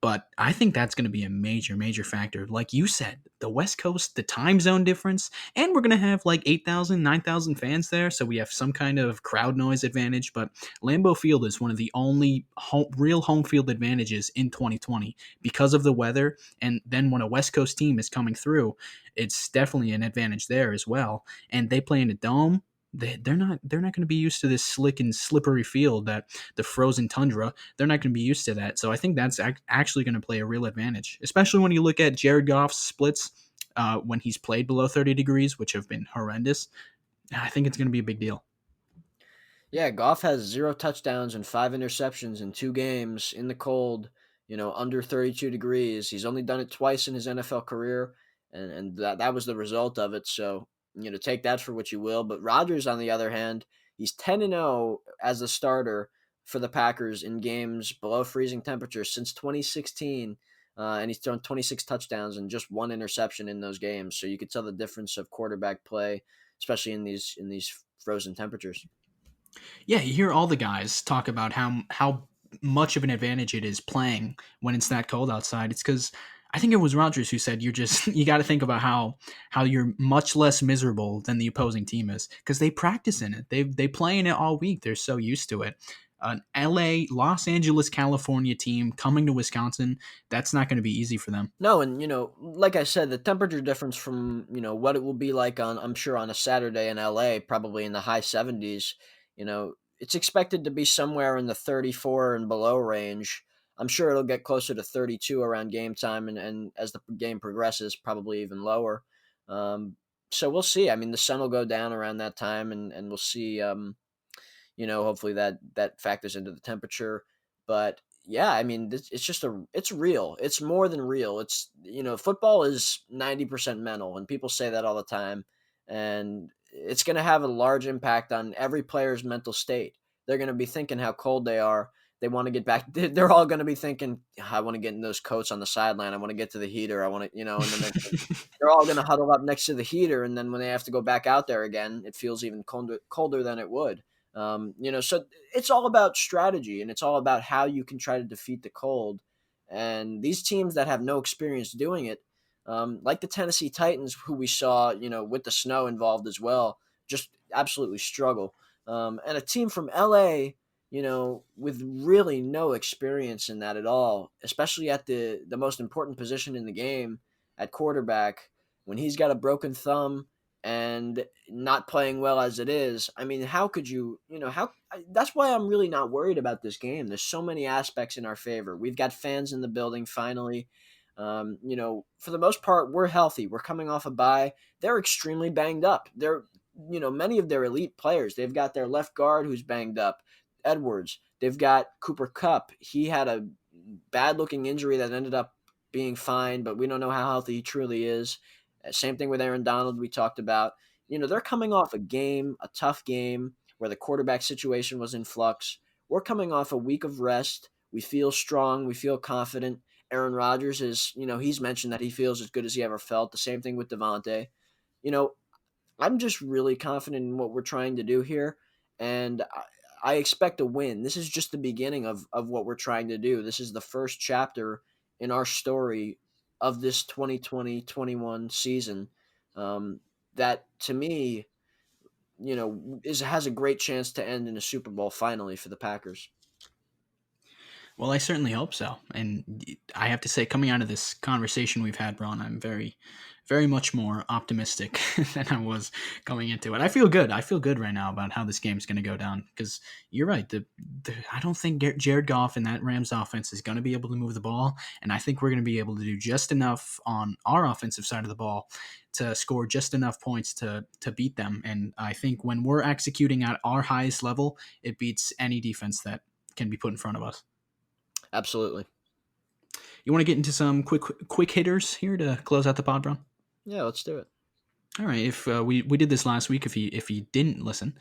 But I think that's going to be a major, major factor. Like you said, the West Coast, the time zone difference, and we're going to have like 8,000, 9,000 fans there, so we have some kind of crowd noise advantage. But Lambeau Field is one of the only real home field advantages in 2020 because of the weather. And then when a West Coast team is coming through, it's definitely an advantage there as well. And they play in a dome. They're not going to be used to this slick and slippery field, that the frozen tundra. They're not going to be used to that. So I think that's actually going to play a real advantage, especially when you look at Jared Goff's splits when he's played below 30 degrees, which have been horrendous. I think it's going to be a big deal. Yeah, Goff has 0 touchdowns and 5 interceptions in 2 games in the cold, under 32 degrees. He's only done it twice in his NFL career, and that was the result of it. So, take that for what you will. But Rodgers, on the other hand, he's 10-0 as a starter for the Packers in games below freezing temperatures since 2016, and he's thrown 26 touchdowns and just 1 interception in those games. So you could tell the difference of quarterback play, especially in these frozen temperatures. Yeah, you hear all the guys talk about how much of an advantage it is playing when it's that cold outside. It's because I think it was Rodgers who said you got to think about how you're much less miserable than the opposing team is, because they practice in it. They play in it all week. They're so used to it. an Los Angeles, California team coming to Wisconsin. That's not going to be easy for them. No, and like I said, the temperature difference from what it will be like on, I'm sure, on a Saturday in LA, probably in the high 70s. It's expected to be somewhere in the 34 and below range. I'm sure it'll get closer to 32 around game time, and as the game progresses, probably even lower. So we'll see. I mean, the sun will go down around that time, and we'll see. Hopefully that factors into the temperature. But yeah, I mean, it's real. It's more than real. Football is 90% mental, and people say that all the time. And it's going to have a large impact on every player's mental state. They're going to be thinking how cold they are. They want to get back. They're all going to be thinking, I want to get in those coats on the sideline. I want to get to the heater. I want to, and then they're all going to huddle up next to the heater. And then when they have to go back out there again, it feels even colder than it would. So it's all about strategy, and it's all about how you can try to defeat the cold. And these teams that have no experience doing it, like the Tennessee Titans, who we saw, with the snow involved as well, just absolutely struggle. And a team from LA, with really no experience in that at all, especially at the most important position in the game at quarterback, when he's got a broken thumb and not playing well as it is. I mean, how could you, that's why I'm really not worried about this game. There's so many aspects in our favor. We've got fans in the building finally. For the most part, we're healthy. We're coming off a bye. They're extremely banged up. Many of their elite players, they've got their left guard who's banged up, Edwards. They've got Cooper Kupp. He had a bad looking injury that ended up being fine, but we don't know how healthy he truly is. Same thing with Aaron Donald, we talked about. They're coming off a tough game where the quarterback situation was in flux. We're coming off a week of rest. We feel strong. We feel confident. Aaron Rodgers he's mentioned that he feels as good as he ever felt. The same thing with Devontae. I'm just really confident in what we're trying to do here, and I expect a win. This is just the beginning of what we're trying to do. This is the first chapter in our story of this 2020-21 season, that to me, has a great chance to end in a Super Bowl finally for the Packers. Well, I certainly hope so. And I have to say, coming out of this conversation we've had, Bron, I'm very, very much more optimistic than I was going into it. I feel good. I feel good right now about how this game's going to go down, because you're right. I don't think Jared Goff and that Rams offense is going to be able to move the ball. And I think we're going to be able to do just enough on our offensive side of the ball to score just enough points to beat them. And I think when we're executing at our highest level, it beats any defense that can be put in front of us. Absolutely. You want to get into some quick hitters here to close out the pod, Bron? Yeah, let's do it. All right. If we did this last week, if you didn't listen,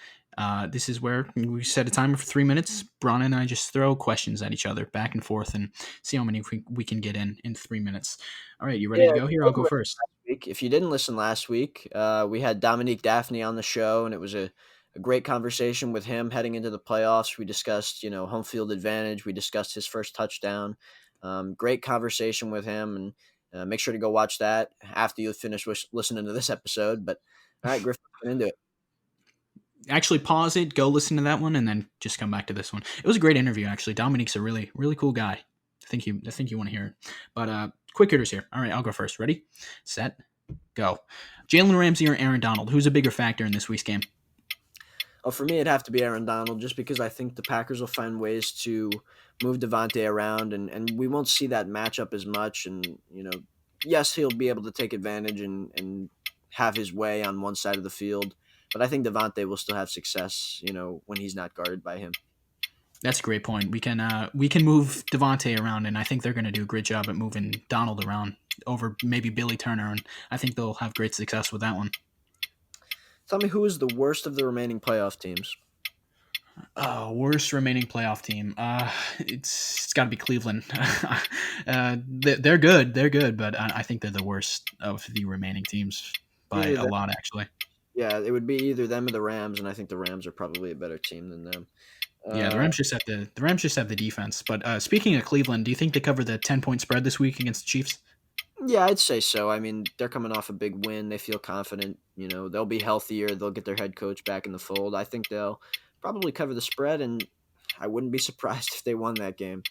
this is where we set a timer for 3 minutes. Bron and I just throw questions at each other back and forth and see how many we can get in 3 minutes. All right, you ready to go here? I'll go first. If you didn't listen last week, we had Dominique Daphne on the show, and it was a great conversation with him heading into the playoffs. We discussed, home field advantage. We discussed his first touchdown. Great conversation with him, and make sure to go watch that after you finish listening to this episode. But all right, Griff, get into it. Actually, pause it, go listen to that one, and then just come back to this one. It was a great interview, actually. Dominique's a really, really cool guy. I think you want to hear it. But quick hitters here. All right, I'll go first. Ready, set, go. Jalen Ramsey or Aaron Donald? Who's a bigger factor in this week's game? Oh, for me, it'd have to be Aaron Donald, just because I think the Packers will find ways to move Devontae around, and we won't see that matchup as much. And, yes, he'll be able to take advantage and have his way on one side of the field, but I think Devontae will still have success, when he's not guarded by him. That's a great point. We can move Devontae around, and I think they're going to do a great job at moving Donald around over maybe Billy Turner, and I think they'll have great success with that one. Tell me, who is the worst of the remaining playoff teams? Oh, worst remaining playoff team. It's got to be Cleveland. They're good, but I think they're the worst of the remaining teams by a lot, actually. Yeah, it would be either them or the Rams, and I think the Rams are probably a better team than them. Yeah, the Rams just have the defense. But speaking of Cleveland, do you think they cover the 10-point spread this week against the Chiefs? Yeah, I'd say so. I mean, they're coming off a big win. They feel confident. They'll be healthier. They'll get their head coach back in the fold. I think they'll probably cover the spread. And I wouldn't be surprised if they won that game.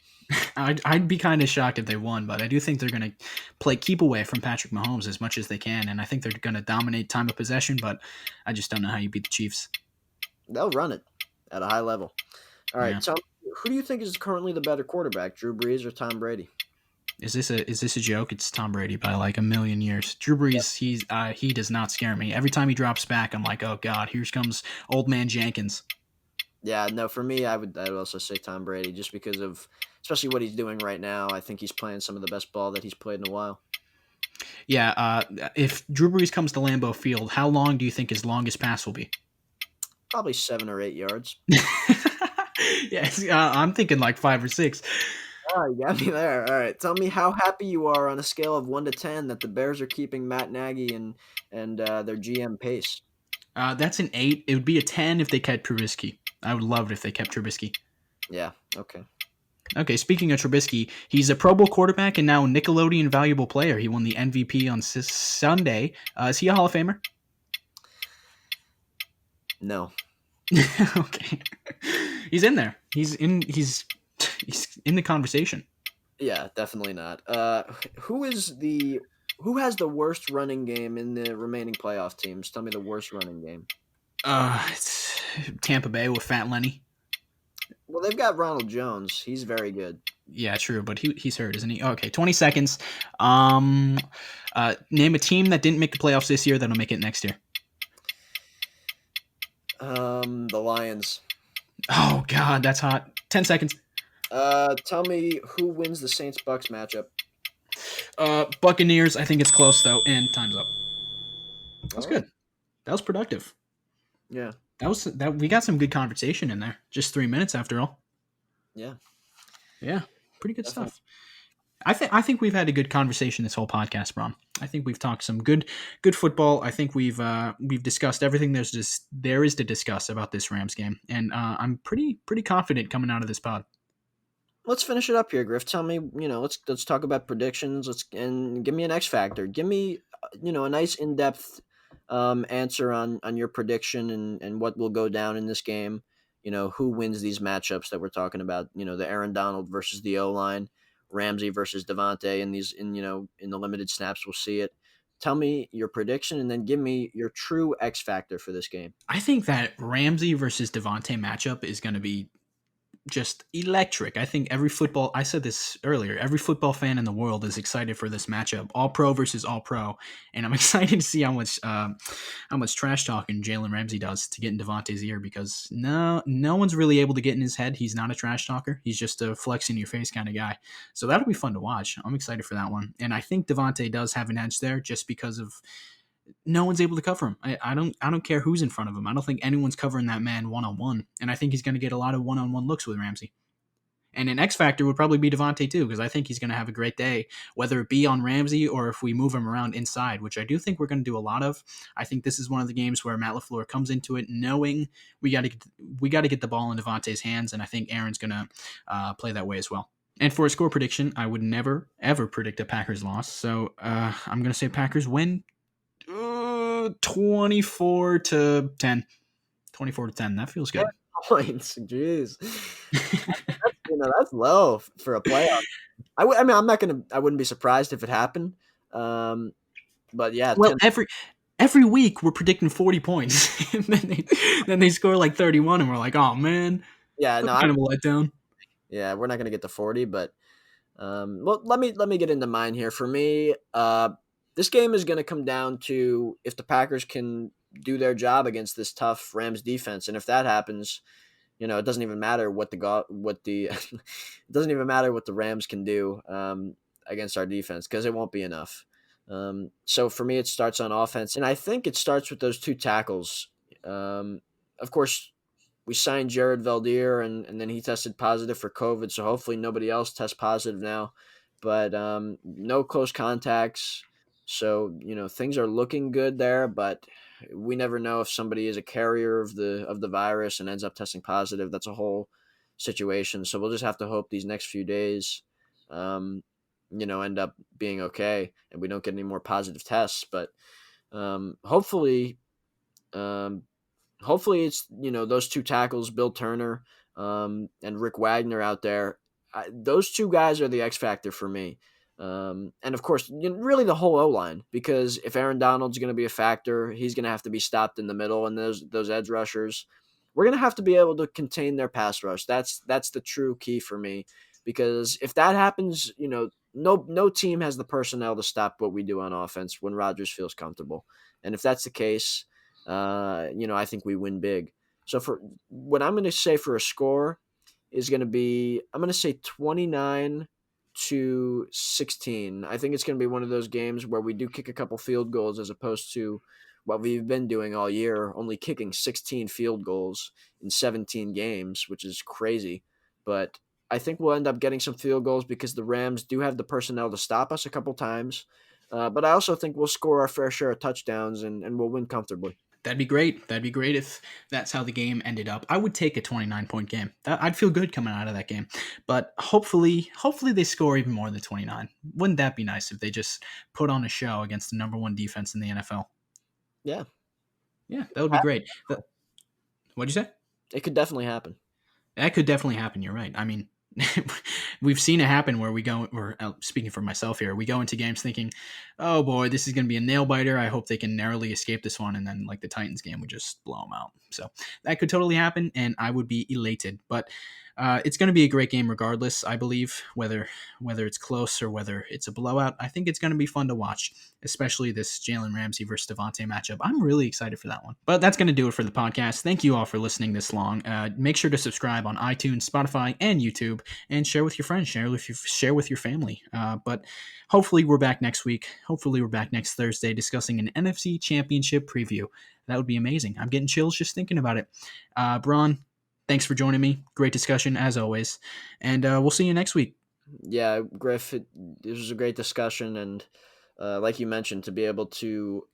I'd be kind of shocked if they won, but I do think they're going to keep away from Patrick Mahomes as much as they can, and I think they're going to dominate time of possession, but I just don't know how you beat the Chiefs. They'll run it at a high level. All right, Yeah. so who do you think is currently the better quarterback, Drew Brees or Tom Brady? Is this a joke? It's Tom Brady by like a million years. Drew Brees, he does not scare me. Every time he drops back, I'm like, oh god, here comes old man Jenkins. Yeah, no, for me, I'd also say Tom Brady just because of especially what he's doing right now. I think he's playing some of the best ball that he's played in a while. Yeah, if Drew Brees comes to Lambeau Field, how long do you think his longest pass will be? Probably 7 or 8 yards. Yes, I'm thinking like 5 or 6. Oh, you got me there. All right, tell me how happy you are on a scale of 1 to 10 that the Bears are keeping Matt Nagy and their GM Pace. That's an 8. It would be a 10 if they kept Trubisky. I would love it if they kept Trubisky. Yeah. Okay. Okay, speaking of Trubisky, he's a Pro Bowl quarterback and now a Nickelodeon valuable player. He won the MVP on Sunday. Is he a Hall of Famer? No. Okay, he's in there. He's in the conversation. Yeah, definitely not. Who has the worst running game in the remaining playoff teams? Tell me the worst running game. It's Tampa Bay with Fat Lenny. Well, they've got Ronald Jones. He's very good. Yeah, true, but he's hurt, isn't he? Okay, 20 seconds. Name a team that didn't make the playoffs this year that'll make it next year. The Lions. Oh God, that's hot. 10 seconds. Tell me who wins the Saints-Bucks matchup. Buccaneers. I think it's close though, and time's up. That's good. That was productive. Yeah. We got some good conversation in there. Just 3 minutes after all. Yeah. Yeah. Pretty good stuff. I think we've had a good conversation this whole podcast, Bron. I think we've talked some good football. I think we've discussed everything there is to discuss about this Rams game, and I'm pretty confident coming out of this pod. Let's finish it up here, Griff. Tell me, let's talk about predictions. And give me an X factor. Give me, a nice in-depth answer on your prediction and what will go down in this game. Who wins these matchups that we're talking about? The Aaron Donald versus the O-line, Ramsey versus Devontae, and in the limited snaps we'll see it. Tell me your prediction, and then give me your true X factor for this game. I think that Ramsey versus Devontae matchup is going to be just electric. I think I said this earlier, every football fan in the world is excited for this matchup, all pro versus all pro, and I'm excited to see how much trash talking Jalen Ramsey does to get in Devontae's ear, because no one's really able to get in his head. He's not a trash talker. He's just a flex in your face kind of guy. So that'll be fun to watch. I'm excited for that one, and I think Devontae does have an edge there just because of no one's able to cover him. I don't care who's in front of him. I don't think anyone's covering that man one-on-one. And I think he's going to get a lot of one-on-one looks with Ramsey. And an X factor would probably be Devontae too, because I think he's going to have a great day, whether it be on Ramsey or if we move him around inside, which I do think we're going to do a lot of. I think this is one of the games where Matt LaFleur comes into it knowing we got to get the ball in Devontae's hands, and I think Aaron's going to play that way as well. And for a score prediction, I would never, ever predict a Packers loss. So I'm going to say Packers win 24-10. 24-10. That feels good. Points. Jeez. That's low for a playoff. I wouldn't be surprised if it happened. But yeah. Well, every week we're predicting 40 points. And then they score like 31 and we're like, oh man. Yeah, no, kind of a letdown. Yeah, we're not gonna get to 40, but well, let me get into mine here. For me, this game is going to come down to if the Packers can do their job against this tough Rams defense, and if that happens, it doesn't even matter what it doesn't even matter what the Rams can do against our defense, because it won't be enough. So for me, it starts on offense, and I think it starts with those two tackles. Of course, we signed Jared Valdir, and then he tested positive for COVID, so hopefully nobody else tests positive now. But no close contacts. So, things are looking good there, but we never know if somebody is a carrier of the virus and ends up testing positive. That's a whole situation. So we'll just have to hope these next few days, end up being okay and we don't get any more positive tests. But hopefully it's, those two tackles, Bill Turner, and Rick Wagner out there. Those two guys are the X factor for me. And of course, really the whole O line, because if Aaron Donald's going to be a factor, he's going to have to be stopped in the middle, and those edge rushers, we're going to have to be able to contain their pass rush. That's the true key for me, because if that happens, no team has the personnel to stop what we do on offense when Rodgers feels comfortable, and if that's the case, I think we win big. So for what I'm going to say for a score is going to be, I'm going to say 29-16. I think it's going to be one of those games where we do kick a couple field goals as opposed to what we've been doing all year, only kicking 16 field goals in 17 games, which is crazy. But I think we'll end up getting some field goals because the Rams do have the personnel to stop us a couple times. But I also think we'll score our fair share of touchdowns and we'll win comfortably. That'd be great. That'd be great if that's how the game ended up. I would take a 29-point game. I'd feel good coming out of that game. But hopefully they score even more than 29. Wouldn't that be nice if they just put on a show against the number one defense in the NFL? Yeah. Yeah, that would be great. What'd you say? It could definitely happen. That could definitely happen. You're right. I mean, we've seen it happen where we go, or speaking for myself here, we go into games thinking, oh boy, this is going to be a nail biter. I hope they can narrowly escape this one. And then like the Titans game, we just blow them out. So that could totally happen. And I would be elated, but it's going to be a great game regardless, I believe, whether it's close or whether it's a blowout. I think it's going to be fun to watch, especially this Jalen Ramsey versus Devontae matchup. I'm really excited for that one. But that's going to do it for the podcast. Thank you all for listening this long. Make sure to subscribe on iTunes, Spotify, and YouTube, and share with your friends, share with your family. But hopefully we're back next week. Hopefully we're back next Thursday discussing an NFC Championship preview. That would be amazing. I'm getting chills just thinking about it. Bron, thanks for joining me. Great discussion as always. And we'll see you next week. Yeah, Griff, this was a great discussion. And like you mentioned, to be able to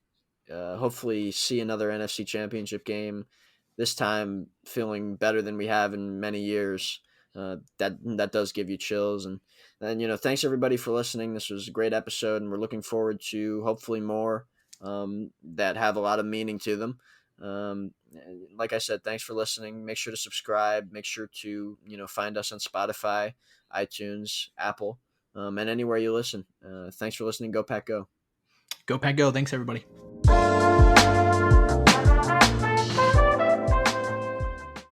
hopefully see another NFC Championship game, this time feeling better than we have in many years, that does give you chills. And thanks everybody for listening. This was a great episode, and we're looking forward to hopefully more that have a lot of meaning to them. Like I said, thanks for listening. Make sure to subscribe. Make sure to find us on Spotify, iTunes, Apple, and anywhere you listen. Thanks for listening. Go Pack Go. Go Pack Go. Thanks everybody.